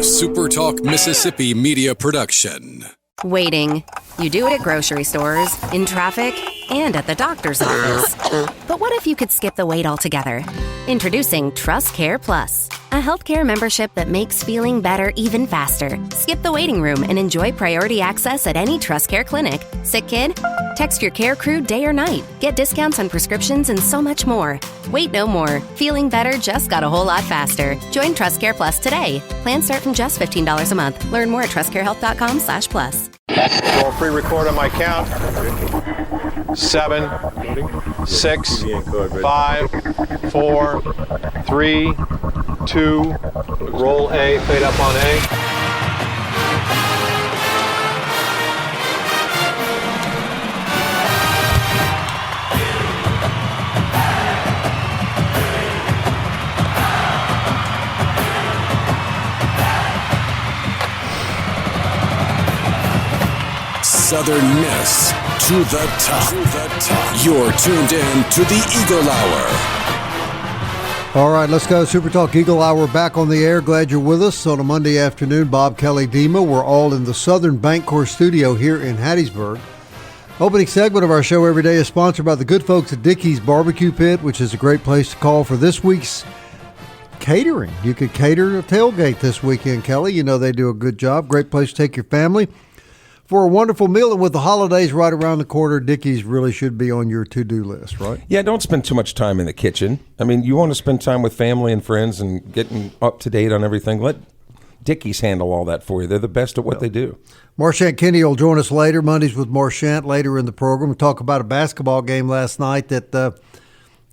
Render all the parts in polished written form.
SuperTalk Mississippi media production. Waiting. You do it at grocery stores, in traffic, and at the doctor's office. But what if you could skip the wait altogether? Introducing Trust Care Plus, a healthcare membership that makes feeling better even faster. Skip the waiting room and enjoy priority access at any Trust Care clinic. Sick kid? Text your care crew day or night. Get discounts on prescriptions and so much more. Wait no more. Feeling better just got a whole lot faster. Join Trust Care Plus today. Plans start from just $15 a month. Learn more at trustcarehealth.com/plus. Roll pre-record on my count. 7, 6, 5, 4, 3, 2. Roll A, fade up on A. Southern Miss to the top. You're tuned in to the Eagle Hour. All right, let's go. Super Talk Eagle Hour back on the air. Glad you're with us on a Monday afternoon. Bob, Kelly, Dima. We're all in the Southern Bancorp studio here in Hattiesburg. Opening segment of our show every day is sponsored by the good folks at Dickey's Barbecue Pit, which is a great place to call for this week's catering. You could cater a tailgate this weekend, Kelly. You know they do a good job. Great place to take your family for a wonderful meal. And with the holidays right around the corner, Dickey's really should be on your to-do list, right? Yeah, don't spend too much time in the kitchen. I mean, you want to spend time with family and friends and getting up to date on everything. Let Dickey's handle all that for you. They're the best at what they do. Marchant Kenney will join us later, Mondays with Marchant, later in the program. We'll talk about a basketball game last night that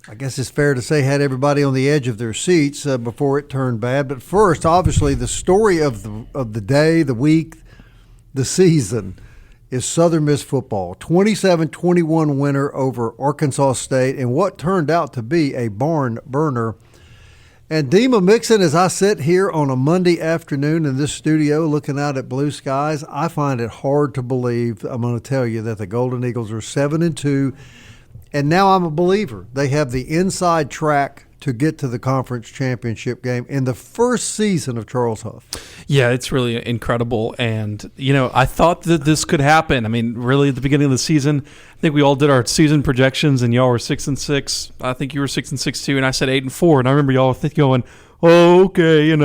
I guess it's fair to say had everybody on the edge of their seats before it turned bad. But first, obviously, the story of the day, the week, the season is Southern Miss football. 27-21 winner over Arkansas State in what turned out to be a barn burner. And Dima Mixon, as I sit here on a Monday afternoon in this studio looking out at blue skies, I find it hard to believe, I'm going to tell you, that the Golden Eagles are 7-2. And now I'm a believer. They have the inside track to get to the conference championship game in the first season of Charles Huff. Yeah, it's really incredible. And, you know, I thought that this could happen. I mean, really at the beginning of the season, I think we all did our season projections and y'all were 6-6. I think you were 6-6 too. And I said 8-4. And I remember y'all going, oh, okay,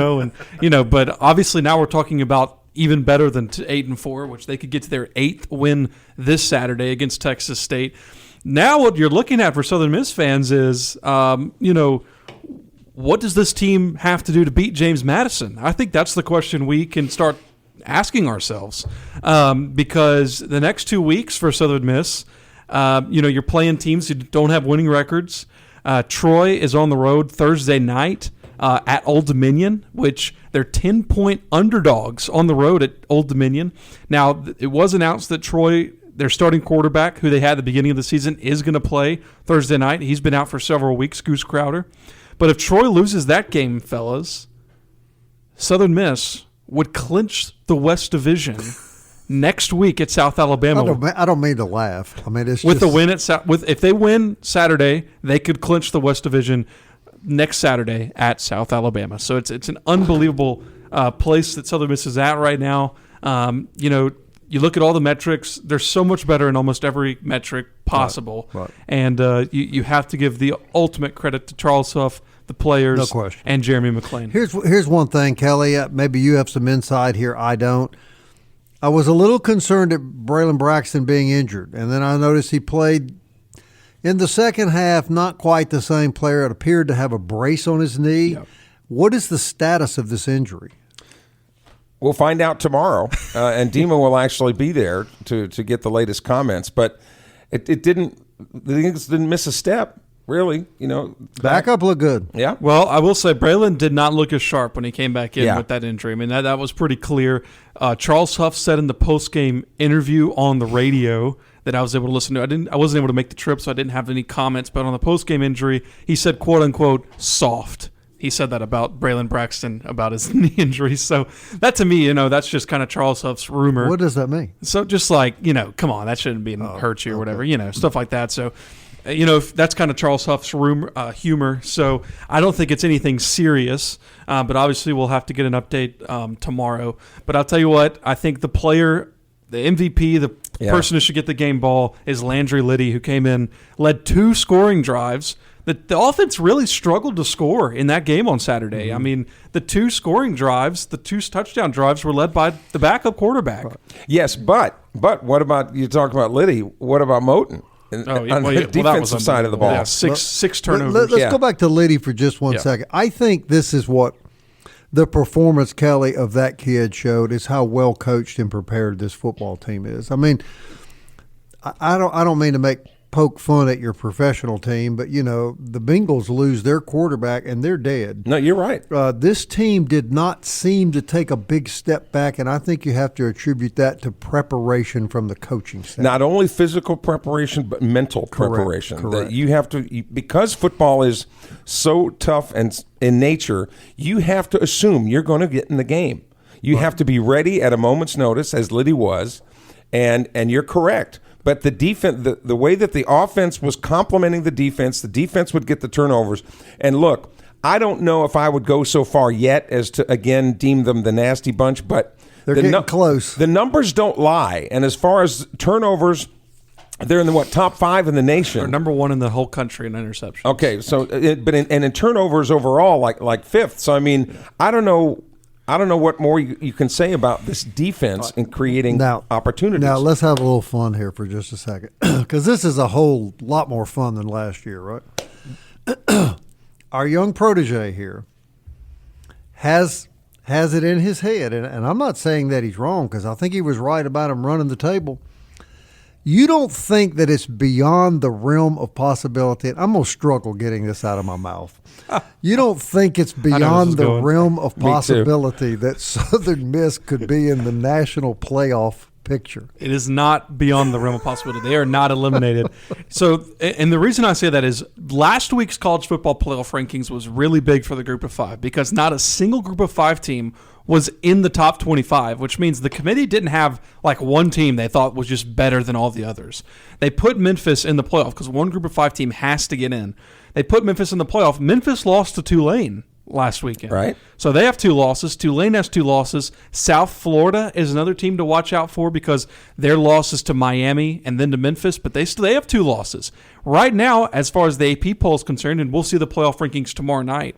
but obviously now we're talking about even better than 8-4, which they could get to their 8th win this Saturday against Texas State. Now what you're looking at for Southern Miss fans is, what does this team have to do to beat James Madison? I think that's the question we can start asking ourselves, because the next 2 weeks for Southern Miss, you're playing teams who don't have winning records. Troy is on the road Thursday night at Old Dominion, which they're 10-point underdogs on the road at Old Dominion. Now, it was announced that Troy, their starting quarterback, who they had at the beginning of the season, is going to play Thursday night. He's been out for several weeks, Goose Crowder. But if Troy loses that game, fellas, Southern Miss would clinch the West Division next week at South Alabama. I don't mean to laugh. I mean, it's with just... the win if they win Saturday, they could clinch the West Division next Saturday at South Alabama. So it's an unbelievable place that Southern Miss is at right now. You look at all the metrics, they're so much better in almost every metric possible. Right. And you have to give the ultimate credit to Charles Huff, the players, no question, and Jeremy McClain. Here's one thing, Kelly. Maybe you have some insight here. I don't. I was a little concerned at Braylon Braxton being injured, and then I noticed he played in the second half, not quite the same player. It appeared to have a brace on his knee. Yep. What is the status of this injury? We'll find out tomorrow, and Dima will actually be there to get the latest comments. But the Eagles didn't miss a step, really. Backup looked good. Yeah. Well, I will say Braylon did not look as sharp when he came back in with that injury. I mean, that was pretty clear. Charles Huff said in the post-game interview on the radio that I was able to listen to. I wasn't able to make the trip, so I didn't have any comments. But on the post-game injury, he said, quote unquote, soft. He said that about Braylon Braxton, about his knee injury. So that, to me, that's just kind of Charles Huff's rumor. What does that mean? So just come on, that shouldn't be hurt you or whatever, stuff like that. So That's kind of Charles Huff's humor. So I don't think it's anything serious. But obviously we'll have to get an update tomorrow. But I'll tell you what, I think the player, the MVP, the person who should get the game ball is Landry Liddy, who came in, led 2 scoring drives. The offense really struggled to score in that game on Saturday. I mean, the 2 scoring drives, the 2 touchdown drives were led by the backup quarterback. Yes, but what about, you talk about Liddy, what about Moten? On the defensive side of the ball. Yeah, six turnovers. Let's go back to Liddy for just one second. I think this is what the performance, Kelly, of that kid showed, is how well coached and prepared this football team is. I mean, I don't mean to poke fun at your professional team, but the Bengals lose their quarterback and they're dead. No, you're right. This team did not seem to take a big step back, and I think you have to attribute that to preparation from the coaching staff. Not only physical preparation, but mental preparation. Correct. That you have to, because football is so tough and in nature, you have to assume you're going to get in the game. You have to be ready at a moment's notice, as Liddy was, and you're correct. But the defense, the way that the offense was complementing the defense would get the turnovers. And look, I don't know if I would go so far yet as to, again, deem them the nasty bunch, but they're getting close. The numbers don't lie. And as far as turnovers, they're in the top 5 in the nation. They're number 1 in the whole country in interceptions. Okay, so in turnovers overall, like 5th. So I mean, I don't know what more you can say about this defense in creating opportunities. Now, let's have a little fun here for just a second, because this is a whole lot more fun than last year, right? Our young protege here has it in his head, and I'm not saying that he's wrong, because I think he was right about him running the table. You don't think that it's beyond the realm of possibility, and I'm going to struggle getting this out of my mouth. You don't think it's beyond the realm of possibility that Southern Miss could be in the national playoff picture? It is not beyond the realm of possibility. They are not eliminated. So, and the reason I say that is last week's college football playoff rankings was really big for the group of 5 because not a single group of 5 team was in the top 25, which means the committee didn't have like one team they thought was just better than all the others. They put Memphis in the playoff because one group of 5 team has to get in. They put Memphis in the playoff. Memphis lost to Tulane last weekend. Right. So they have 2 losses. Tulane has 2 losses. South Florida is another team to watch out for because their losses to Miami and then to Memphis, but they have 2 losses. Right now, as far as the AP poll is concerned, and we'll see the playoff rankings tomorrow night,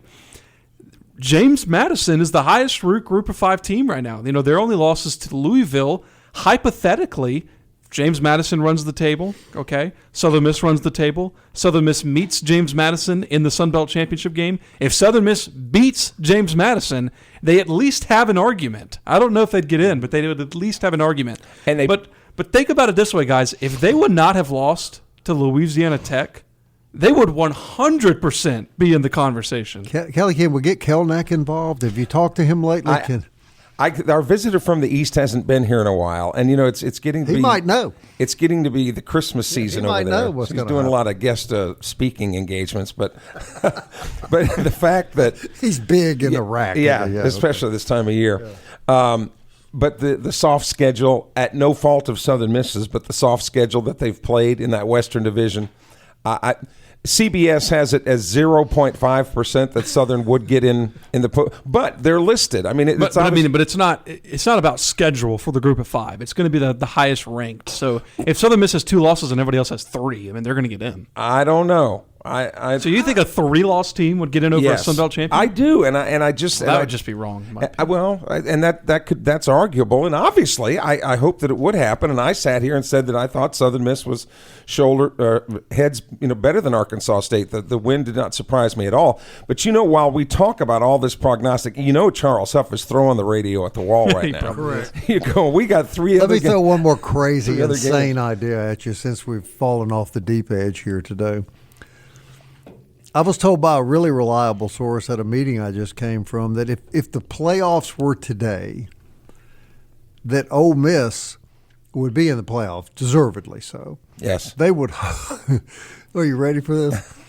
James Madison is the highest group of 5 team right now. Their only losses to Louisville. Hypothetically, James Madison runs the table, okay? Southern Miss runs the table. Southern Miss meets James Madison in the Sun Belt Championship game. If Southern Miss beats James Madison, they at least have an argument. I don't know if they'd get in, but they would at least have an argument. But think about it this way, guys. If they would not have lost to Louisiana Tech, they would 100% be in the conversation. Kelly, can we get Kelnick involved? Have you talked to him lately? Our visitor from the East hasn't been here in a while, and it's getting to be. He might know. It's getting to be the Christmas season over there. He might know what's He's going doing happen. a lot of guest speaking engagements, but the fact that he's big in the rack, especially this time of year. Yeah. But the soft schedule, at no fault of Southern Miss's, but the soft schedule that they've played in that Western Division. CBS has it as 0.5% that Southern would get in the but they're listed. I mean, it's not about schedule for the group of 5. It's going to be the highest ranked. So if Southern Miss has 2 losses and everybody else has 3, I mean, they're going to get in. I don't know. So you think a 3-loss team would get in over a Sun Belt champion? I do, and I just that would just be wrong. That's arguable, and obviously I hope that it would happen. And I sat here and said that I thought Southern Miss was heads better than Arkansas State. The win did not surprise me at all. But while we talk about all this prognostic, Charles Huff is throwing the radio at the wall right now. Correct. We got 3 Let me throw one more crazy, insane idea at you since we've fallen off the deep edge here today. I was told by a really reliable source at a meeting I just came from that if the playoffs were today, that Ole Miss would be in the playoffs, deservedly so. Yes. They would – are you ready for this?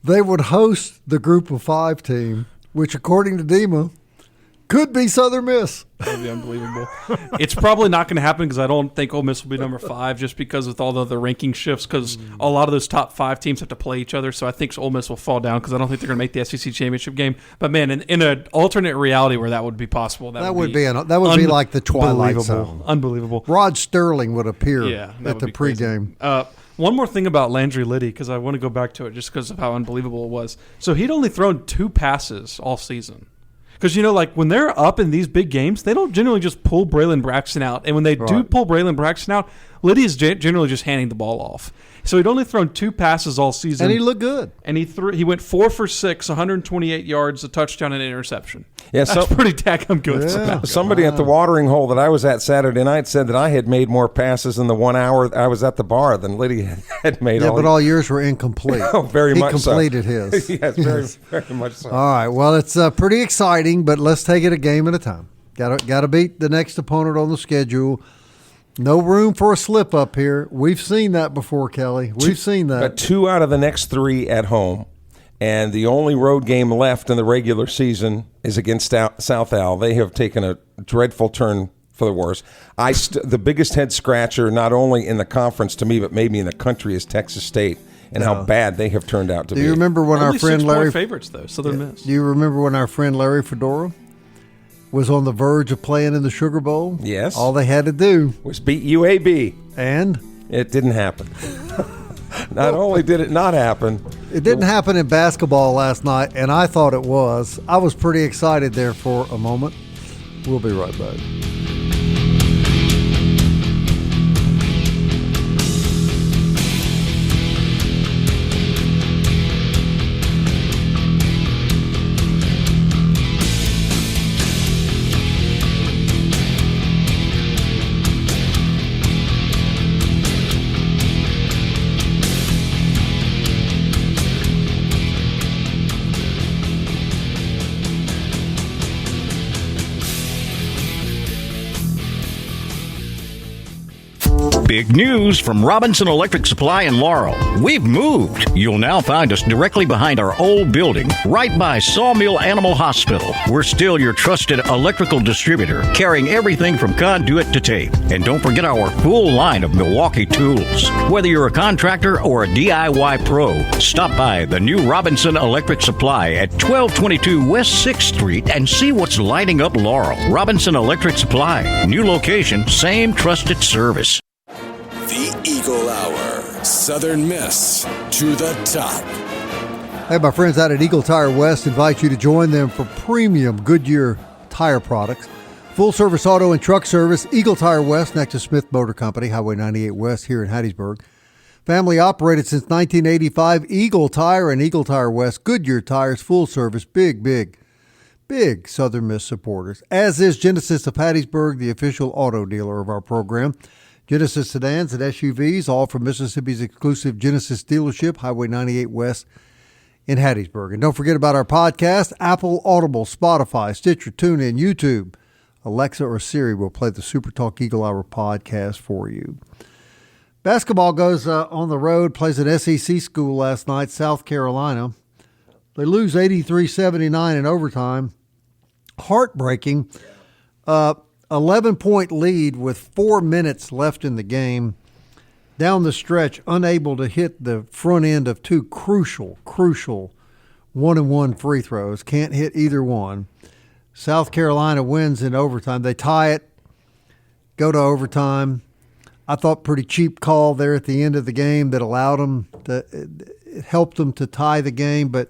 They would host the group of 5 team, which according to Dima Could be Southern Miss. That would be unbelievable. It's probably not going to happen because I don't think Ole Miss will be number 5 just because with all the other ranking shifts because a lot of those top 5 teams have to play each other. So I think Ole Miss will fall down because I don't think they're going to make the SEC championship game. But, man, in an alternate reality where that would be possible, that would be like the Twilight Zone. Unbelievable. Rod Sterling would appear at the pregame. One more thing about Landry Liddy because I want to go back to it just because of how unbelievable it was. So he'd only thrown 2 passes all season. Because, when they're up in these big games, they don't generally just pull Braylon Braxton out. And when they do pull Braylon Braxton out, Liddy is generally just handing the ball off. So he'd only thrown 2 passes all season. And he looked good. And he went 4 for 6, 128 yards, a touchdown, and an interception. Yeah, that's pretty daggum good. Yeah. Somebody at the watering hole that I was at Saturday night said that I had made more passes in the 1 hour I was at the bar than Liddy had made. Yeah, but all yours were incomplete. Oh, very much so. He completed his. Yes, very much so. All right, well, it's pretty exciting, but let's take it a game at a time. Got to beat the next opponent on the schedule. No room for a slip up here. We've seen that before, Kelly. We've seen that. But 2 out of the next 3 at home, and the only road game left in the regular season is against South Al. They have taken a dreadful turn for the worse. The biggest head scratcher, not only in the conference to me, but maybe in the country, is Texas State and how bad they have turned out to be. Do you remember when our friend Larry? Favorites though, Southern Miss. Do you remember when our friend Larry Fedora was on the verge of playing in the Sugar Bowl? Yes. All they had to do was beat UAB. And? It didn't happen. Not only did it not happen. It didn't happen in basketball last night, and I thought it was. I was pretty excited there for a moment. We'll be right back. Big news from Robinson Electric Supply in Laurel. We've moved. You'll now find us directly behind our old building, right by Sawmill Animal Hospital. We're still your trusted electrical distributor, carrying everything from conduit to tape. And don't forget our full line of Milwaukee tools. Whether you're a contractor or a DIY pro, stop by the new Robinson Electric Supply at 1222 West 6th Street and see what's lighting up Laurel. Robinson Electric Supply. New location, same trusted service. The Eagle Hour. Southern Miss to the top. Hey, my friends out at Eagle Tire West invite you to join them for premium Goodyear tire products. Full-service auto and truck service, Eagle Tire West, next to Smith Motor Company, Highway 98 West here in Hattiesburg. Family operated since 1985, Eagle Tire and Eagle Tire West. Goodyear tires, full service, big Southern Miss supporters. As is Genesis of Hattiesburg, the official auto dealer of our program. Genesis sedans and SUVs, all from Mississippi's exclusive Genesis dealership, Highway 98 West in Hattiesburg. And don't forget about our podcast, Apple, Audible, Spotify, Stitcher, TuneIn, YouTube. Alexa or Siri will play the SuperTalk Eagle Hour podcast for you. Basketball goes on the road, plays an SEC school last night, South Carolina. They lose 83-79 in overtime. Heartbreaking. 11-point lead with 4 minutes left in the game. Down the stretch, unable to hit the front end of 2 crucial 1-and-1 free throws. Can't hit either one. South Carolina wins in overtime. They tie it, go to overtime. I thought pretty cheap call there at the end of the game that allowed them to, it helped them to tie the game. But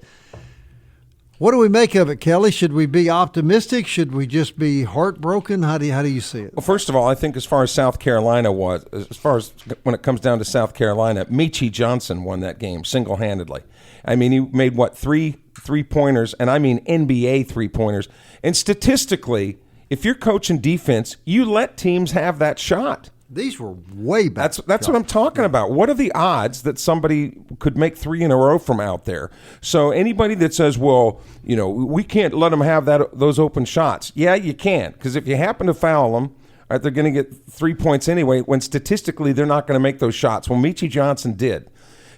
what do we make of it, Kelly? Should we be optimistic? Should we just be heartbroken? How do you see it? Well, first of all, I think as far as South Carolina was, as far as when it comes down to South Carolina, Meechie Johnson won that game single-handedly. I mean, he made, three three-pointers, and I mean NBA three-pointers. And statistically, if you're coaching defense, you let teams have that shot. These were way back. That's what I'm talking about. What are the odds that somebody could make 3 in a row from out there? So anybody that says, well, we can't let them have those open shots. Yeah, you can, because if you happen to foul them, right, they're going to get 3 points anyway, when statistically they're not going to make those shots. Well, Meechie Johnson did.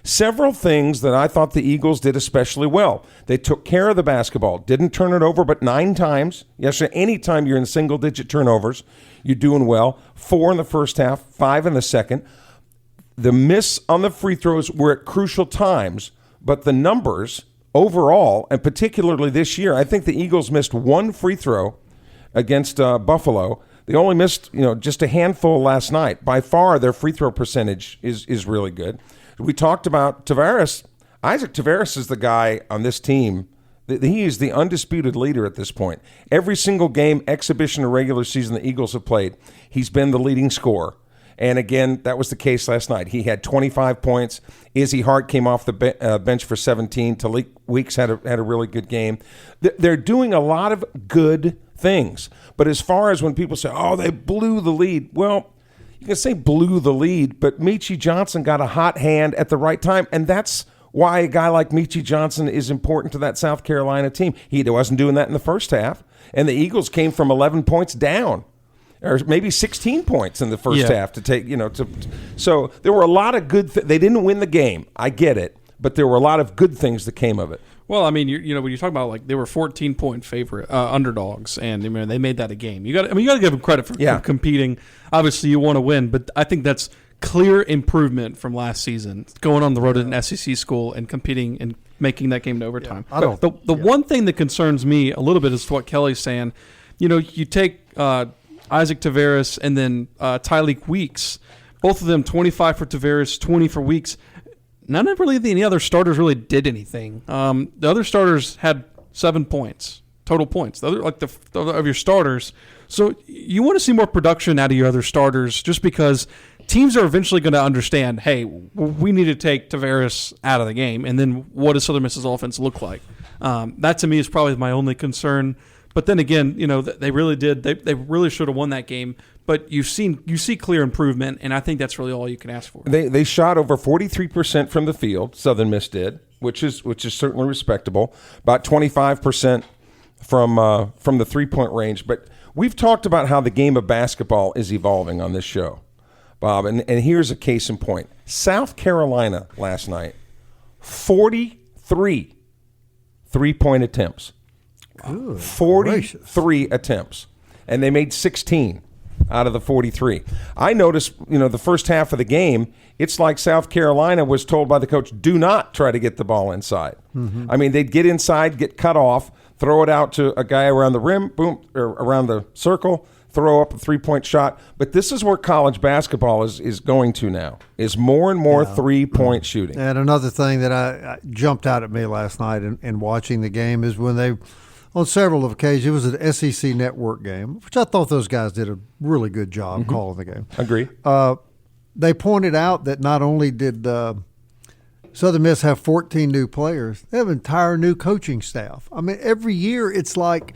Several things that I thought the Eagles did especially well. They took care of the basketball, didn't turn it over but 9 times. Yesterday, anytime you're in single-digit turnovers, you're doing well. 4 in the first half, 5 in the second. The miss on the free throws were at crucial times, but the numbers overall, and particularly this year, I think the Eagles missed 1 free throw against Buffalo. They only missed, just a handful last night. By far, their free throw percentage is really good. We talked about Tavares. Isaac Tavares is the guy on this team. He is the undisputed leader at this point. Every single game, exhibition or regular season the Eagles have played, he's been the leading scorer. And again, that was the case last night. He had 25 points. Izzy Hart came off the bench for 17. Talik Weeks had a really good game. They're doing a lot of good things. But as far as when people say, oh, they blew the lead, well, you can say blew the lead, but Meechie Johnson got a hot hand at the right time, and that's why a guy like Meechie Johnson is important to that South Carolina team. He wasn't doing that in the first half, and the Eagles came from 11 points down, or maybe 16 points in the first half to take, so there were a lot of good they didn't win the game. I get it, but there were a lot of good things that came of it. Well, I mean, when you talk about they were 14-point favorite underdogs, and they made that a game. You got to give them credit for competing. Obviously, you want to win, but I think that's clear improvement from last season, going on the road at an SEC school and competing and making that game to overtime. Yeah, the one thing that concerns me a little bit is what Kelly's saying. You take Isaac Tavares and then Tyleik Weeks, both of them 25 for Tavares, 20 for Weeks. None of any other starters really did anything. The other starters had 7 points, total points. The other, of your starters. So you want to see more production out of your other starters, just because teams are eventually going to understand, hey, we need to take Tavares out of the game, and then what does Southern Miss's offense look like? That to me is probably my only concern. But then again, they really did. They really should have won that game. But you see clear improvement, and I think that's really all you can ask for. They shot over 43% from the field. Southern Miss did, which is certainly respectable. About 25% from the 3-point range. But we've talked about how the game of basketball is evolving on this show, Bob. And here's a case in point: South Carolina last night, 43 3-point attempts. Good 43 gracious. Attempts, and they made 16 out of the 43. I noticed, the first half of the game, it's like South Carolina was told by the coach, do not try to get the ball inside. Mm-hmm. I mean, they'd get inside, get cut off, throw it out to a guy around the rim, boom, or around the circle, throw up a 3-point shot. But this is where college basketball is going to now, is more and more 3-point shooting. And another thing that I jumped out at me last night in watching the game is when they – on several of occasions, it was an SEC network game, which I thought those guys did a really good job calling the game. Agree. They pointed out that not only did Southern Miss have 14 new players, they have an entire new coaching staff. I mean, every year it's like,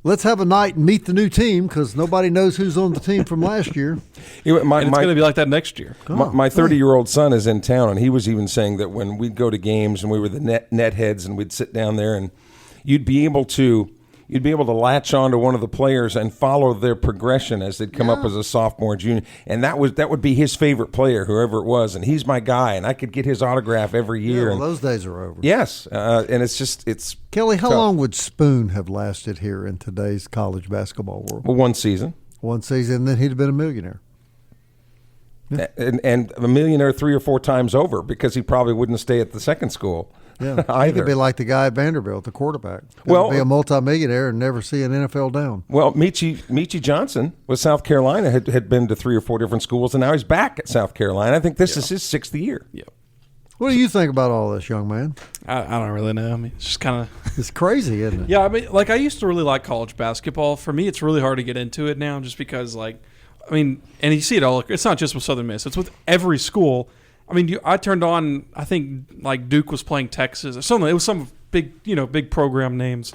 let's have a night and meet the new team because nobody knows who's on the team from last year. And it's going to be like that next year. My 30-year-old son is in town, and he was even saying that when we'd go to games and we were the net heads and we'd sit down there and you'd be able to latch on to one of the players and follow their progression as they'd come up as a sophomore, junior, and that would be his favorite player, whoever it was, and he's my guy, and I could get his autograph every year. Yeah, well, those days are over. Yes, and it's Kelly. How tough. long would Spoon have lasted here in today's college basketball world? Well, one season, and then he'd have been a millionaire. Yeah. And a millionaire 3 or 4 times over, because he probably wouldn't stay at the second school. Yeah, either. He could be like the guy at Vanderbilt, the quarterback. Well, be a multimillionaire and never see an NFL down. Well, Meechie Johnson with South Carolina had been to 3 or 4 different schools, and now he's back at South Carolina. I think this is his 6th year. Yeah. What do you think about all this, young man? I don't really know. I mean, it's just kind of it's crazy, isn't it? Yeah, I mean, I used to really like college basketball. For me, it's really hard to get into it now, just because, and you see it all. It's not just with Southern Miss; it's with every school. I mean, I turned on, I think, Duke was playing Texas or something. It was some big program names.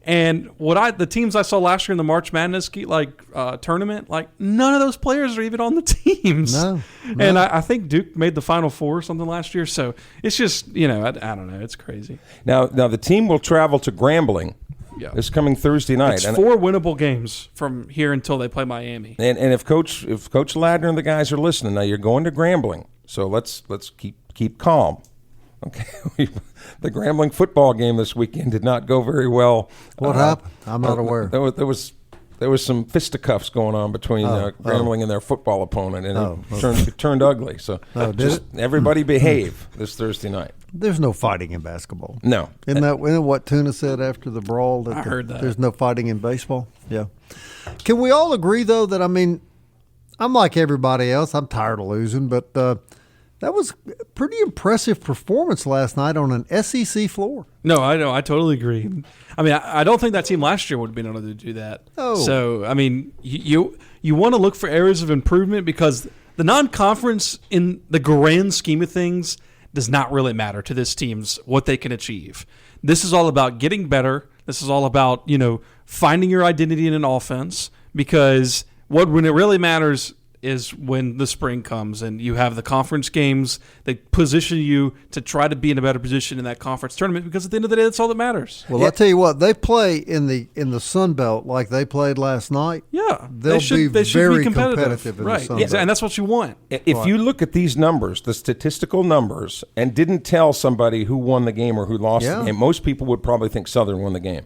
And the teams I saw last year in the March Madness tournament, none of those players are even on the teams. No. And I think Duke made the Final Four or something last year. So it's just, I don't know. It's crazy. Now the team will travel to Grambling. Yeah. This coming Thursday night. It's 4 winnable games from here until they play Miami. And if Coach Ladner and the guys are listening, now you're going to Grambling. So let's keep keep calm. Okay, the Grambling football game this weekend did not go very well. What happened? I'm not aware. There was some fisticuffs going on between Grambling and their football opponent, and it turned ugly. So everybody behave this Thursday night. There's no fighting in basketball. No. Isn't what Tuna said after the brawl? I heard that. There's no fighting in baseball? Yeah. Can we all agree, though, that, I'm like everybody else. I'm tired of losing, but that was a pretty impressive performance last night on an SEC floor. No, I know. I totally agree. I don't think that team last year would have been able to do that. Oh. So, you want to look for areas of improvement because the non-conference in the grand scheme of things does not really matter to this team's what they can achieve. This is all about getting better. This is all about, finding your identity in an offense because when it really matters is when the spring comes and you have the conference games that position you to try to be in a better position in that conference tournament because at the end of the day, that's all that matters. Well, I'll tell you what, they play in the Sun Belt like they played last night. Yeah. They'll be very competitive in the Sun Belt. And that's what you want. If you look at these numbers, the statistical numbers, and didn't tell somebody who won the game or who lost the game, most people would probably think Southern won the game.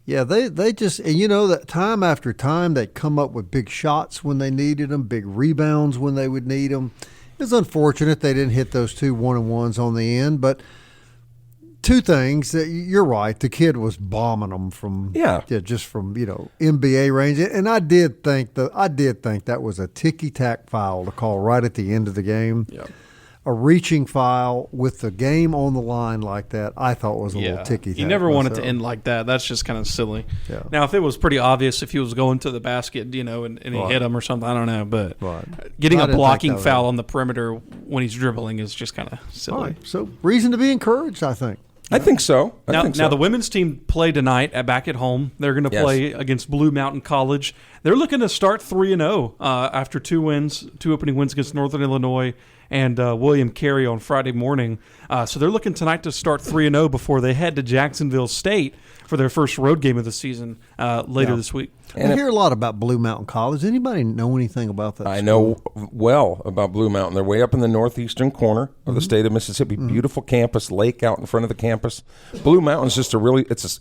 Yeah, they just, and that time after time they'd come up with big shots when they needed them, big rebounds when they would need them. It's unfortunate they didn't hit those 2 1-and-1s on the end, but two things. You're right, the kid was bombing them from just from NBA range, and I did think that was a ticky-tack foul to call right at the end of the game. Yeah. A reaching foul with the game on the line like that, I thought was a little ticky-tack. You never want it to end like that. That's just kind of silly. Yeah. Now, if it was pretty obvious, if he was going to the basket, and he hit him or something, I don't know. But getting a blocking foul on the perimeter when he's dribbling is just kind of silly. Right. So, reason to be encouraged, I think. I think so. Now, the women's team play tonight back at home. They're going to play against Blue Mountain College. They're looking to start 3-0 after 2 opening wins against Northern Illinois and William Carey on Friday morning. So they're looking tonight to start 3-0 before they head to Jacksonville State for their first road game of the season later this week. And I hear a lot about Blue Mountain College. Anybody know anything about that? I know well about Blue Mountain. They're way up in the northeastern corner of the state of Mississippi. Beautiful campus, lake out in front of the campus. Blue Mountain's just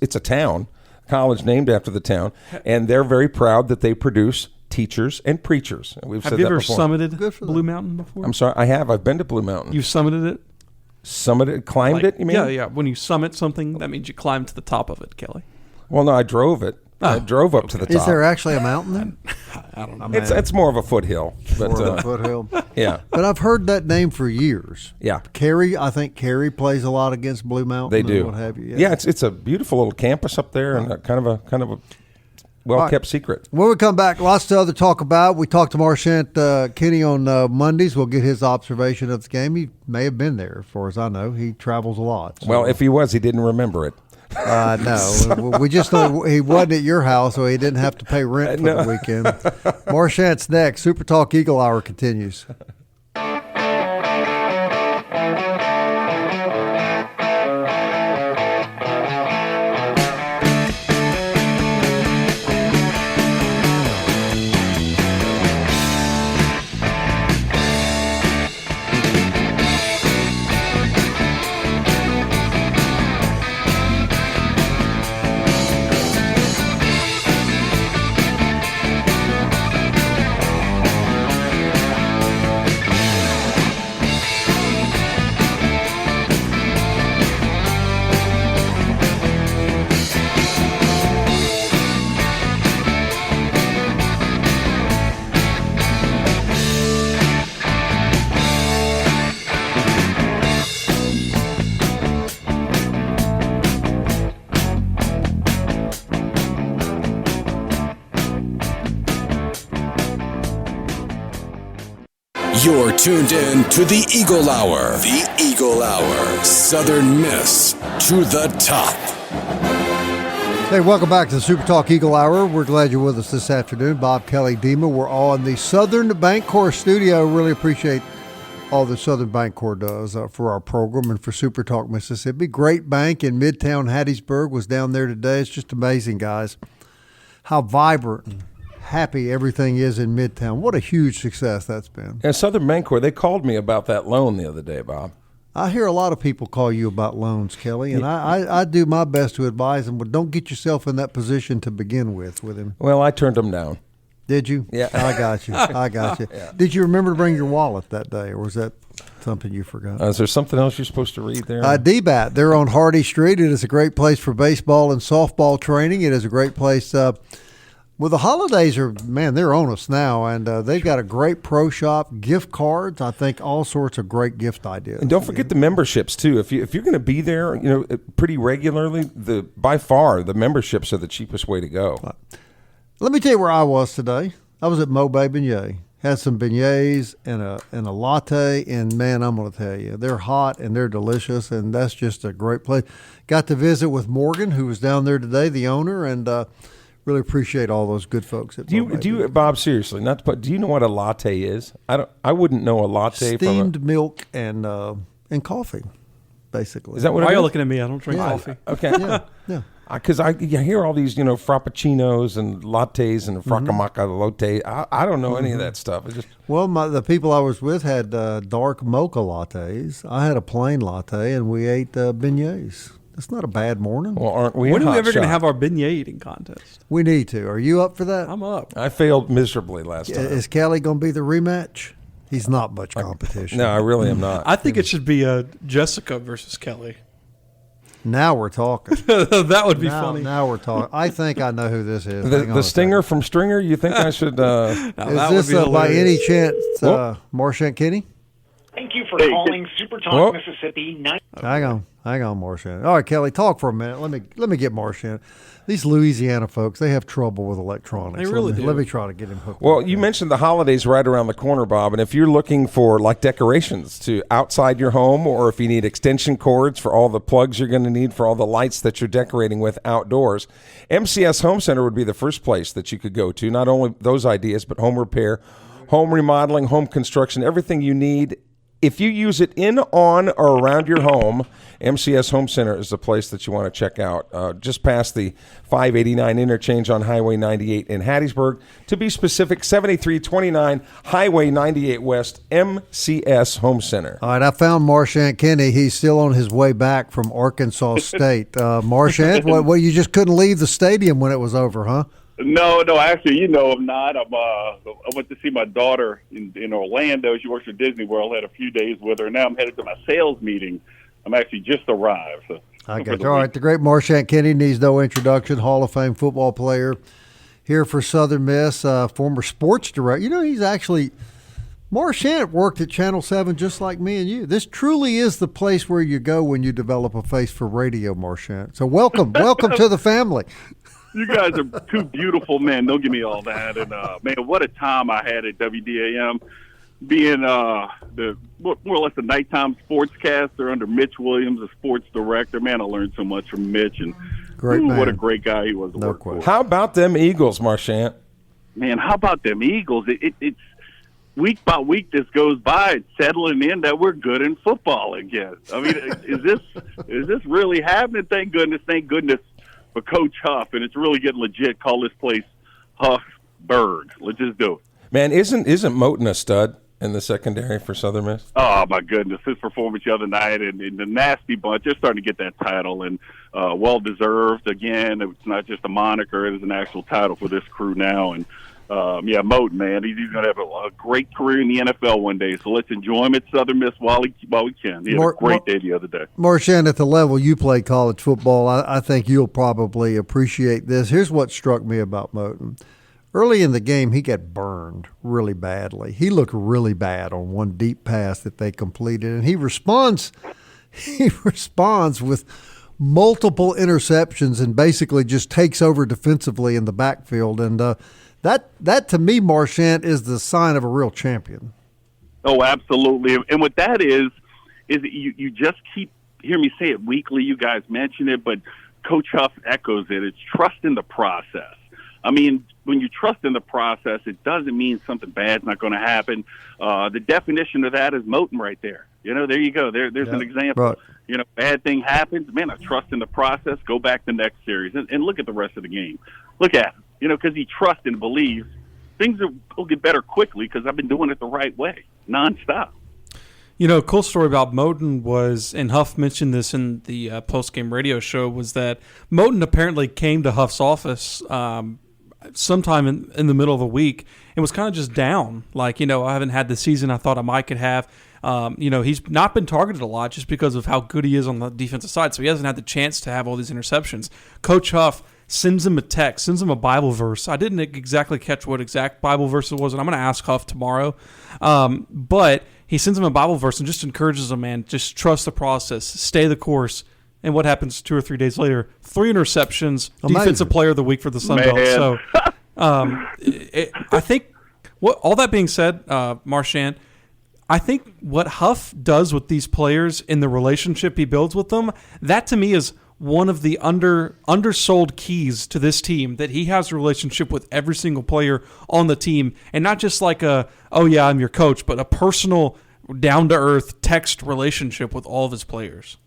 it's a town, college named after the town, and they're very proud that they produce teachers and preachers. Have you ever summited Blue Mountain before? I'm sorry, I have. I've been to Blue Mountain. You've summited it? Climbed it, you mean? Yeah. When you summit something, that means you climb to the top of it, Kelly. Well, no, I drove it. I drove up to the top. Is there actually a mountain there? I don't know. It's more of a foothill. More of a foothill. Yeah. But I've heard that name for years. Yeah. I think Carey plays a lot against Blue Mountain. They do. What have you. Yeah, it's a beautiful little campus up there and kind of a well-kept secret. When we come back, lots to other talk about. We talked to Marchant Kenney on Mondays. We'll get his observation of the game. He may have been there, as far as I know. He travels a lot. So. Well, if he was, he didn't remember it. No, we just know he wasn't at your house, so he didn't have to pay rent for the weekend. Marchant's next. Super Talk Eagle Hour continues. You're tuned in to the Eagle Hour. The Eagle Hour. Southern Miss to the top. Hey, welcome back to the Super Talk Eagle Hour. We're glad you're with us this afternoon. Bob, Kelly, Dima. We're all in the Southern Bancorp studio. Really appreciate all the Southern Bancorp does for our program and for Super Talk Mississippi. Great bank in Midtown Hattiesburg. Was down there today. It's just amazing, guys, how vibrant and happy everything is in Midtown. What a huge success that's been. And Southern Bancorp, they called me about that loan the other day, Bob. I hear a lot of people call you about loans, Kelly, and I do my best to advise them, but don't get yourself in that position to begin with him. Well, I turned them down. Did you? Yeah. I got you. Yeah. Did you remember to bring your wallet that day, or was that something you forgot? Is there something else you're supposed to read there? DBAT. They're on Hardy Street. It is a great place for baseball and softball training. It is a great place. Well, the holidays they're on us now, and they've got a great pro shop, gift cards. I think all sorts of great gift ideas. And don't forget the memberships too. If you're going to be there, pretty regularly, by far the memberships are the cheapest way to go. Let me tell you where I was today. I was at Mo Bay Beignet. Had some beignets and a latte, and man, I'm going to tell you, they're hot and they're delicious, and that's just a great place. Got to visit with Morgan, who was down there today, the owner, and really appreciate all those good folks. At Do you, Bob? Seriously, do you know what a latte is? I wouldn't know a latte. Steamed milk and coffee, basically. Is that what? Why it are you is? looking at me? I don't drink coffee. Okay. Yeah. Because I hear all these, frappuccinos and lattes and fracamaca latte. I don't know any of that stuff. It's just the people I was with had dark mocha lattes. I had a plain latte, and we ate beignets. It's not a bad morning. Well, aren't we? When are we ever going to have our beignet eating contest? We need to. Are you up for that? I'm up. I failed miserably last time. Is Kelly going to be the rematch? He's not much competition. No, I really am not. I think it should be Jessica versus Kelly. Now we're talking. That would be funny. Now we're talking. I think I know who this is. The Stinger from Stringer? You think I should? Is this by any chance Marchant Kenney? Thank you for calling SuperTalk, Mississippi. Hang on, Marchant. All right, Kelly, talk for a minute. Let me get Marchant. These Louisiana folks, they have trouble with electronics. They really do. Let me try to get him hooked. Well, you mentioned the holidays right around the corner, Bob, and if you're looking for decorations to outside your home, or if you need extension cords for all the plugs you're going to need for all the lights that you're decorating with outdoors, MCS Home Center would be the first place that you could go to. Not only those ideas, but home repair, home remodeling, home construction, everything you need. If you use it in, on, or around your home, MCS Home Center is the place that you want to check out. Just past the 589 interchange on Highway 98 in Hattiesburg. To be specific, 7329 Highway 98 West, MCS Home Center. All right, I found Marchant Kenney. He's still on his way back from Arkansas State. Marchant, you just couldn't leave the stadium when it was over, huh? No, actually, I'm not. I went to see my daughter in Orlando. She works for Disney World. I had a few days with her. Now I'm headed to my sales meeting. I'm actually just arrived. So I got you. All right, the great Marchant Kenney needs no introduction. Hall of Fame football player here for Southern Miss, former sports director. He's actually Marchant worked at Channel 7 just like me and you. This truly is the place where you go when you develop a face for radio, Marchant. So welcome to the family. You guys are two beautiful men. Don't give me all that. And, man, what a time I had at WDAM being the more or less the nighttime sportscaster under Mitch Williams, the sports director. Man, I learned so much from Mitch. And what a great guy he was to work for. How about them Eagles, Marchant? Man, how about them Eagles? It's week by week this goes by. It's settling in that we're good in football again. I mean, is this really happening? Thank goodness for Coach Huff, and it's really getting legit. Call this place Huffburg. Let's just do it. Man, isn't Moten a stud in the secondary for Southern Miss? Oh, my goodness. His performance the other night and the nasty bunch, they're starting to get that title, and well-deserved. Again, it's not just a moniker. It is an actual title for this crew now. And, Moten, man, he's going to have a great career in the NFL one day, so let's enjoy him at Southern Miss while we can. He had a great day the other day. Marchant, at the level you play college football, I think you'll probably appreciate this. Here's what struck me about Moten. Early in the game, he got burned really badly. He looked really bad on one deep pass that they completed, and he responds with multiple interceptions and basically just takes over defensively in the backfield. And that to me, Marchant, is the sign of a real champion. Oh, absolutely. And what that is you just hear me say it weekly. You guys mention it, but Coach Huff echoes it. It's trust in the process. I mean, when you trust in the process, it doesn't mean something bad's not going to happen. The definition of that is Moten right there. There you go. There's an example. Right. Bad thing happens. Man, I trust in the process. Go back to the next series and look at the rest of the game. Look at him. Because he trusts and believes things will get better quickly because I've been doing it the right way, nonstop. You know, a cool story about Moten was, and Huff mentioned this in the post-game radio show, was that Moten apparently came to Huff's office sometime in the middle of the week and was kind of just down. Like, I haven't had the season I thought I might could have. He's not been targeted a lot just because of how good he is on the defensive side, so he hasn't had the chance to have all these interceptions. Coach Huff sends him a text, sends him a Bible verse. I didn't exactly catch what exact Bible verse it was, and I'm going to ask Huff tomorrow. But he sends him a Bible verse and just encourages him, man, just trust the process, stay the course. And what happens 2 or 3 days later? 3 interceptions, Amazing. Defensive player of the week for the Sun Belt. So I think, all that being said, Marchant, I think what Huff does with these players in the relationship he builds with them, that to me is one of the undersold keys to this team, that he has a relationship with every single player on the team, and not just like I'm your coach, but a personal, down-to-earth text relationship with all of his players.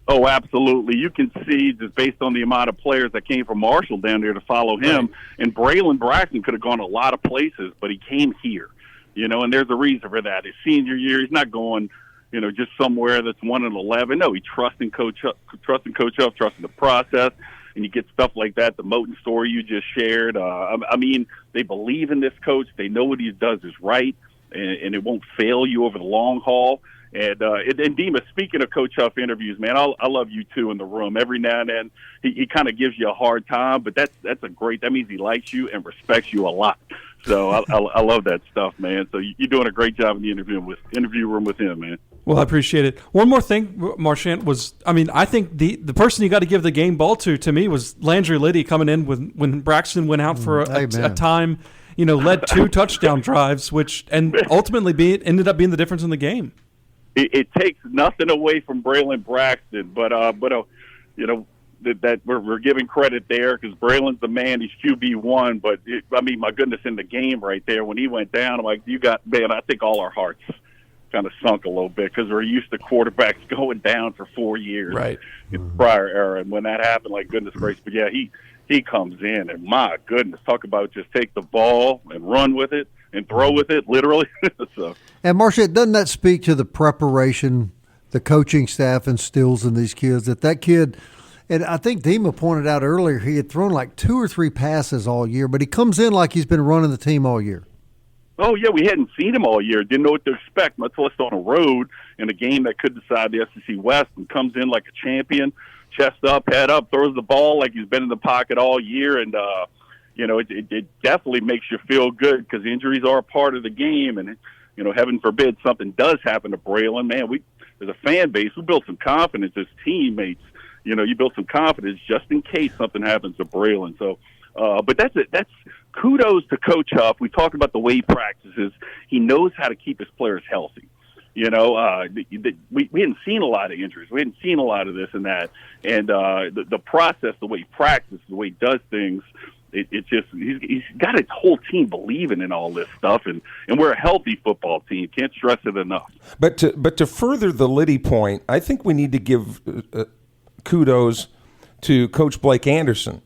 Oh, absolutely. You can see just based on the amount of players that came from Marshall down there to follow him, right. And Braylon Braxton could have gone a lot of places, but he came here, and there's a reason for that. His senior year, he's not going just somewhere that's 1-11. No, he trusting Coach Huff, trusting the process, and you get stuff like that. The Moten story you just shared. They believe in this coach. They know what he does is right, and it won't fail you over the long haul. And Dima, speaking of Coach Huff interviews, man, I love you too in the room. Every now and then he kind of gives you a hard time, but that means he likes you and respects you a lot. So I love that stuff, man. So you're doing a great job in the interview room with him, man. Well, I appreciate it. One more thing, Marchant, I think the person you got to give the game ball to me was Landry Liddy coming in when Braxton went out for a time, led 2 touchdown drives, and ultimately ended up being the difference in the game. It takes nothing away from Braylon Braxton, but that we're giving credit there because Braylon's the man. He's QB1, but my goodness, in the game right there when he went down, I'm like, I think all our hearts kind of sunk a little bit because we're used to quarterbacks going down for 4 years, right, in the prior era, and when that happened, like goodness gracious, but yeah, he comes in and my goodness, talk about just take the ball and run with it and throw with it, literally. So. And Marchant, doesn't that speak to the preparation the coaching staff instills in these kids? That kid, and I think Dima pointed out earlier, he had thrown like 2 or 3 passes all year, but he comes in like he's been running the team all year. Oh, yeah, we hadn't seen him all year. Didn't know what to expect, much less on a road in a game that could decide the SEC West, and comes in like a champion, chest up, head up, throws the ball like he's been in the pocket all year, and it definitely makes you feel good because injuries are a part of the game, and heaven forbid something does happen to Braylon. Man, as a fan base, we built some confidence as teammates. You built some confidence just in case something happens to Braylon. So, but that's it. That's kudos to Coach Huff. We talked about the way he practices. He knows how to keep his players healthy. We hadn't seen a lot of injuries. We hadn't seen a lot of this and that. And the process, the way he practices, the way he does things, he's got his whole team believing in all this stuff, and we're a healthy football team. Can't stress it enough. But to further the Liddy point, I think we need to give kudos to Coach Blake Anderson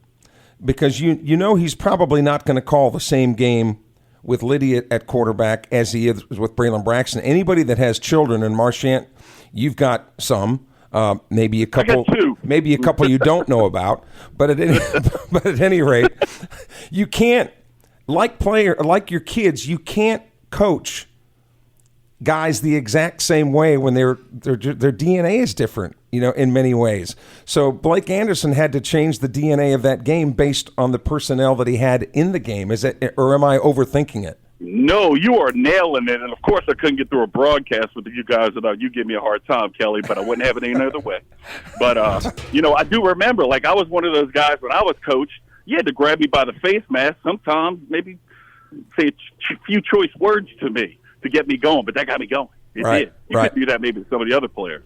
because he's probably not going to call the same game with Liddy at quarterback as he is with Braylon Braxton. Anybody that has children, and Marchant, you've got some. Maybe a couple you don't know about, but at any rate, you can't like your kids. You can't coach guys the exact same way when their DNA is different, in many ways. So Blake Anderson had to change the DNA of that game based on the personnel that he had in the game. Or am I overthinking it? No, you are nailing it. And, of course, I couldn't get through a broadcast with you guys without you give me a hard time, Kelly, but I wouldn't have it any other way. But, I do remember, I was one of those guys when I was coached, you had to grab me by the face mask, sometimes maybe say a few choice words to me to get me going, but that got me going. It did. You could do that maybe with some of the other players.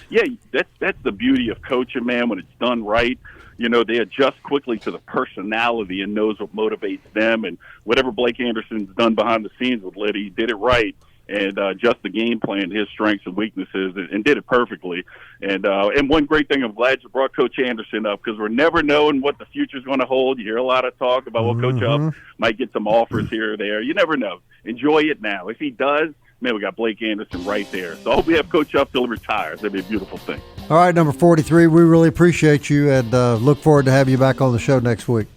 Yeah, that's the beauty of coaching, man, when it's done right. They adjust quickly to the personality and knows what motivates them. And whatever Blake Anderson's done behind the scenes with Liddy, he did it right. and just the game plan, his strengths and weaknesses, and did it perfectly. And one great thing, I'm glad you brought Coach Anderson up, because we're never knowing what the future's going to hold. You hear a lot of talk about, well, Coach Huff might get some offers here or there. You never know. Enjoy it now. If he does, man, we got Blake Anderson right there. So I hope we have Coach Huff till he retires. That'd be a beautiful thing. All right, number 43, we really appreciate you and look forward to having you back on the show next week.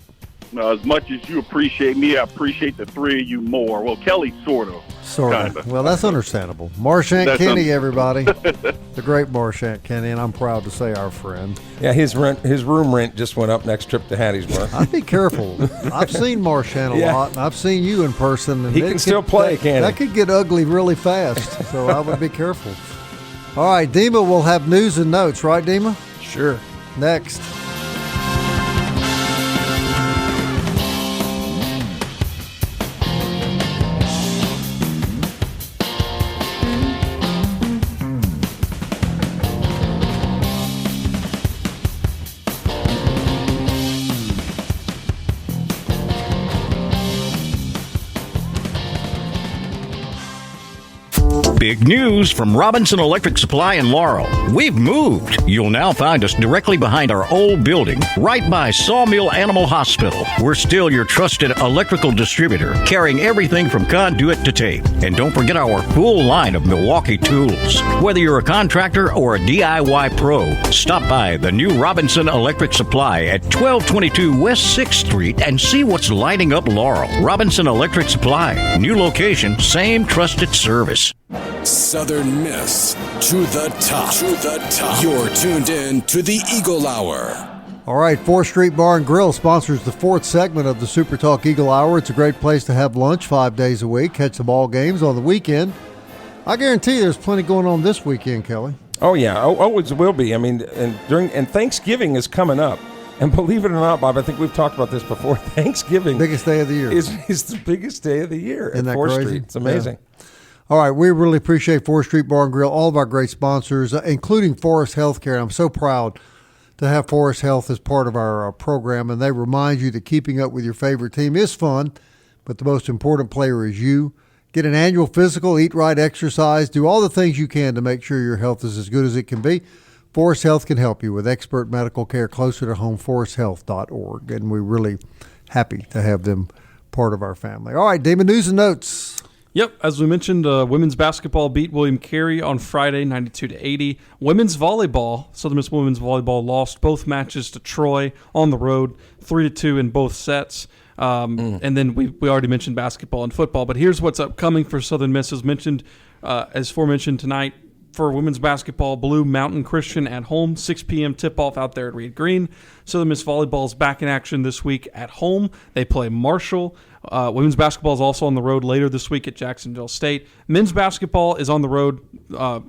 As much as you appreciate me, I appreciate the three of you more. Well, Kelly, sort of. Kinda. Well, that's understandable. Marchant Kenney, everybody. The great Marchant Kenney, and I'm proud to say our friend. Yeah, his room rent just went up next trip to Hattiesburg. I'd be careful. I've seen Marchant a lot, and I've seen you in person. And he can still play, can't he? That could get ugly really fast, so I would be careful. All right, Dima will have news and notes, right, Dima? Sure. Next. Big news from Robinson Electric Supply in Laurel. We've moved. You'll now find us directly behind our old building, right by Sawmill Animal Hospital. We're still your trusted electrical distributor, carrying everything from conduit to tape. And don't forget our full line of Milwaukee tools. Whether you're a contractor or a DIY pro, stop by the new Robinson Electric Supply at 1222 West 6th Street and see what's lighting up Laurel. Robinson Electric Supply. New location, same trusted service. Southern Miss to the top. To the top. You're tuned in to the Eagle Hour. All right, 4th Street Bar and Grill sponsors the 4th segment of the SuperTalk Eagle Hour. It's a great place to have lunch 5 days a week, catch the ball games on the weekend. I guarantee there's plenty going on this weekend, Kelly. Oh, yeah. Always will be. I mean, and Thanksgiving is coming up. And believe it or not, Bob, I think we've talked about this before. Thanksgiving. Biggest day of the year. Is the biggest day of the year at 4th Street. It's amazing. Yeah. All right, we really appreciate 4th Street Bar and Grill, all of our great sponsors, including Forest Healthcare. I'm so proud to have Forest Health as part of our program, and they remind you that keeping up with your favorite team is fun, but the most important player is you. Get an annual physical, eat right, exercise, do all the things you can to make sure your health is as good as it can be. Forest Health can help you with expert medical care closer to home, foresthealth.org, and we're really happy to have them part of our family. All right, Damon, news and notes. Yep, as we mentioned, women's basketball beat William Carey on Friday, 92-80. Women's volleyball, Southern Miss women's volleyball lost both matches to Troy on the road, 3-2 in both sets. And then we already mentioned basketball and football, but here's what's upcoming for Southern Miss. As aforementioned tonight, for women's basketball, Blue Mountain Christian at home, 6 p.m. tip-off out there at Reed Green. Southern Miss volleyball is back in action this week at home. They play Marshall. Women's basketball is also on the road later this week at Jacksonville State. Men's basketball is on the road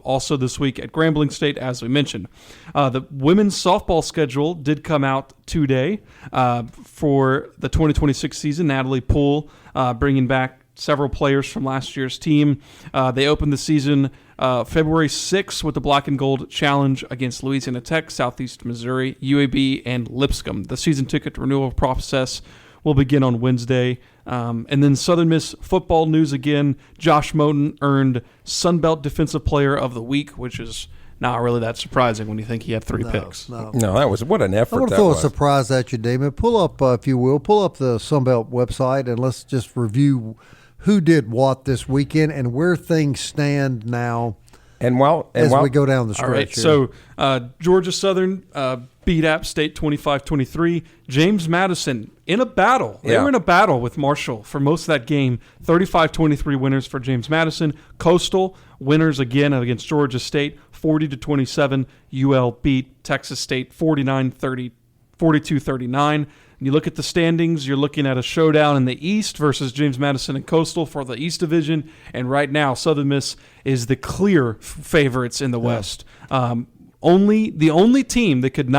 also this week at Grambling State, as we mentioned. The women's softball schedule did come out today for the 2026 season. Natalie Poole bringing back several players from last year's team. They opened the season February 6th with the Black and Gold Challenge against Louisiana Tech, Southeast Missouri, UAB, and Lipscomb. The season ticket renewal process will begin on Wednesday. And then Southern Miss football news again. Josh Moten earned Sunbelt Defensive Player of the Week, which is not really that surprising when you think he had 3 picks. No, that was what an effort. I want to throw a surprise at you, Damon. Pull up, if you will, the Sunbelt website, and let's just review who did what this weekend and where things stand now as we go down the stretch. All right, so Georgia Southern beat App State 25-23. James Madison in a battle. They were in a battle with Marshall for most of that game. 35-23 winners for James Madison. Coastal winners again against Georgia State. 40-27. UL beat Texas State 42-39. You look at the standings, you're looking at a showdown in the East versus James Madison and Coastal for the East Division, and right now Southern Miss is the clear favorites in the West. The only team that could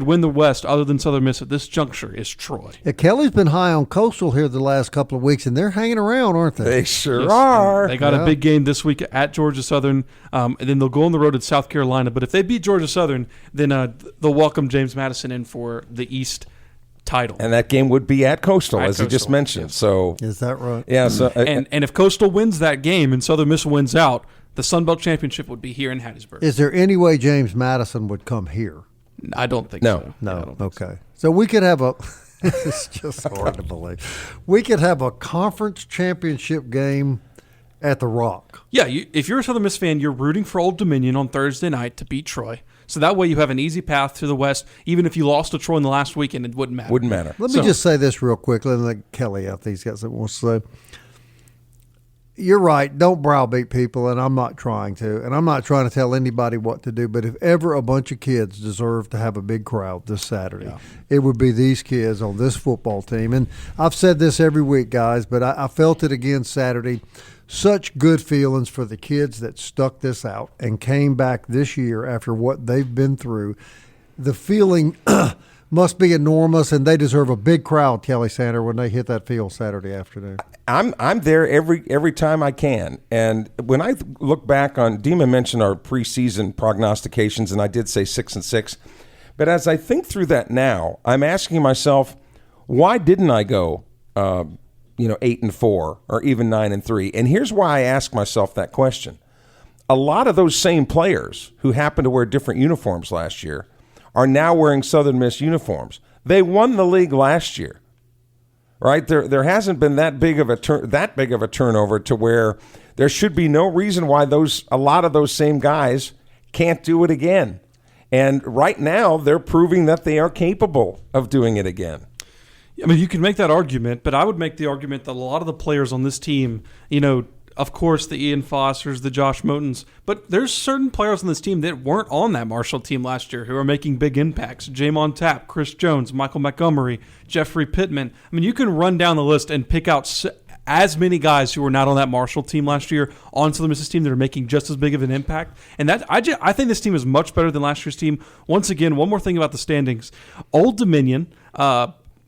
win the West other than Southern Miss at this juncture is Troy. Yeah, Kelly's been high on Coastal here the last couple of weeks, and they're hanging around, aren't they? They sure are. They got a big game this week at Georgia Southern, and then they'll go on the road at South Carolina. But if they beat Georgia Southern, then they'll welcome James Madison in for the East title. And that game would be at Coastal, At as you just Coastal, mentioned. yes. So Is that right? yeah. So And if Coastal wins that game and Southern Miss wins out, the Sun Belt Championship would be here in Hattiesburg. Is there any way James Madison would come here? I don't think No. so. No. I don't think so. Okay. So we could have a. It's just hard to believe. We could have a conference championship game at the Rock. Yeah, if you're a Southern Miss fan, you're rooting for Old Dominion on Thursday night to beat Troy. So that way you have an easy path to the West. Even if you lost to Troy in the last weekend, it wouldn't matter. wouldn't matter. Let me just say this real quickly, and let Kelly out. He's got something wants to say. You're right. Don't browbeat people, and I'm not trying to. And I'm not trying to tell anybody what to do. But if ever a bunch of kids deserve to have a big crowd this Saturday, it would be these kids on this football team. And I've said this every week, guys, but I felt it again Saturday. Such good feelings for the kids that stuck this out and came back this year after what they've been through. The feeling must be enormous, and they deserve a big crowd, Kelly Sander, when they hit that field Saturday afternoon. I'm there every time I can. And when I look back on, Dima mentioned our preseason prognostications, and I did say 6-6. But as I think through that now, I'm asking myself, why didn't I go 8-4 or even 9-3? And here's why I ask myself that question. A lot of those same players who happened to wear different uniforms last year are now wearing Southern Miss uniforms. They won the league last year, right? There hasn't been that big of a turnover to where there should be no reason why a lot of those same guys can't do it again. And right now, they're proving that they are capable of doing it again. I mean, you can make that argument, but I would make the argument that a lot of the players on this team, of course, the Ian Fosters, the Josh Motons, but there's certain players on this team that weren't on that Marshall team last year who are making big impacts. Jamon Tapp, Chris Jones, Michael Montgomery, Jeffrey Pittman. I mean, you can run down the list and pick out as many guys who were not on that Marshall team last year on Southern Miss's team that are making just as big of an impact. And I think this team is much better than last year's team. Once again, one more thing about the standings. Old Dominion,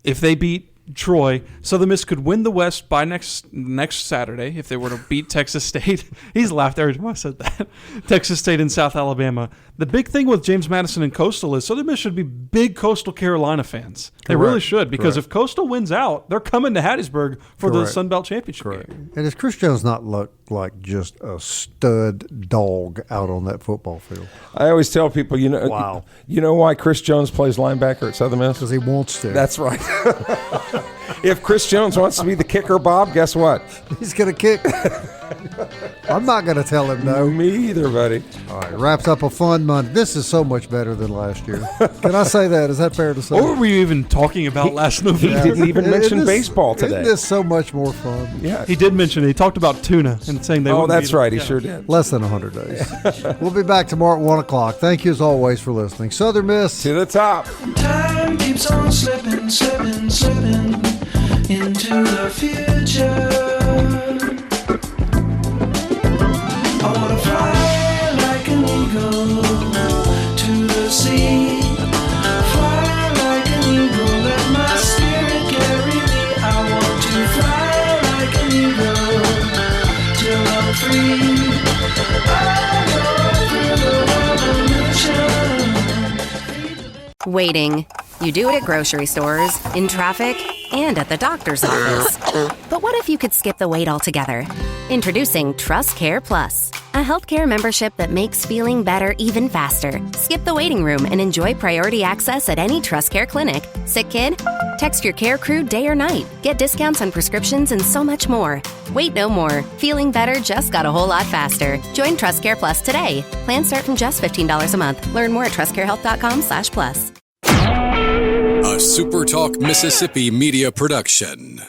if they beat Troy, Southern Miss could win the West by next Saturday if they were to beat Texas State. He's laughed every time I said that. Texas State and South Alabama. The big thing with James Madison and Coastal is Southern Miss should be big Coastal Carolina fans. They really should, because if Coastal wins out, they're coming to Hattiesburg for the Sun Belt Championship game. And does Chris Jones not look like just a stud dog out on that football field? I always tell people, you know why Chris Jones plays linebacker at Southern Miss? Because he wants to. That's right. If Chris Jones wants to be the kicker, Bob, guess what? He's going to kick. I'm not going to tell him no. Me either, buddy. All right, wraps up a fun month. This is so much better than last year. Can I say that? Is that fair to say? What were you even talking about last November? He didn't even mention baseball today. Isn't this so much more fun? Yeah. He did mention it. He talked about tuna and saying they wouldn't that's eat it. right. He sure did. Less than 100 days. We'll be back tomorrow at 1 o'clock. Thank you as always for listening. Southern Miss. To the top. Time keeps on slipping, slipping, slipping into the future. I wanna fly like an eagle to the sea. Fly like an eagle, let my spirit carry me. I want to fly like an eagle till I'm free. I go through the revolution. Waiting. You do it at grocery stores, in traffic, and at the doctor's office. But what if you could skip the wait altogether? Introducing Trust Care Plus, a healthcare membership that makes feeling better even faster. Skip the waiting room and enjoy priority access at any Trust Care clinic. Sick kid? Text your care crew day or night. Get discounts on prescriptions and so much more. Wait no more. Feeling better just got a whole lot faster. Join Trust Care Plus today. Plans start from just $15 a month. Learn more at trustcarehealth.com/plus. A SuperTalk Mississippi media production.